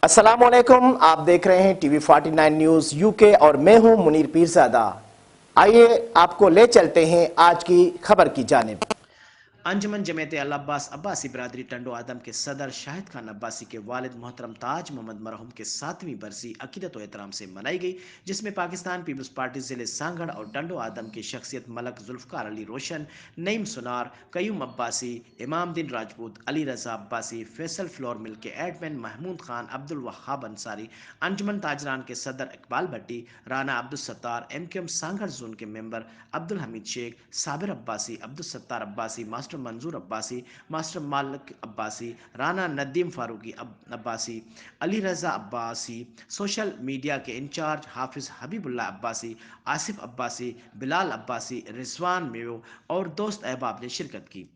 अस्सलामुअलैकुम, आप देख रहे हैं टीवी 49 न्यूज यूके और मैं हूं मुनीर पीरजादा। आइए आपको ले चलते हैं आज की खबर की जानिब। अंजुमन जमीयत अल अब्बास अब्बासी बरादरी टंडो आदम के सदर शाहिद खान अब्बासी के वालिद मोहतरम ताज मोहम्मद मरहूम के 7वीं बरसी अकीदत व एहतराम से मनाई गई, जिसमें पाकिस्तान पीपल्स पार्टी जिले सांगड़ और टंडो आदम की शख्सियत मलक जुल्फकार अली रोशन, नईम सुनार, कयूम अब्बासी, इमाम दिन राजपूत, अली रजा अब्बासी, फैसल फ्लोर मिल के एडमैन महमूद खान, अब्दुल वहाब अंसारी, अंजुमन ताजरान के सदर इकबाल भट्टी, राना अब्दुल सत्तार, MQM सांगड़ जोन के मेंबर अब्दुल हमीद शेख, साबिर अब्बासी, अब्दुल सत्तार अब्बासी, मास्टर मंजूर अब्बासी, मास्टर मालिक अब्बासी, राना नदीम फारूकी अब्बासी, अली रजा अब्बासी, सोशल मीडिया के इंचार्ज हाफिज हबीबुल्लाह अब्बासी, आसिफ अब्बासी, बिलाल अब्बासी, रिजवान मेयो और दोस्त अहबाब ने शिरकत की।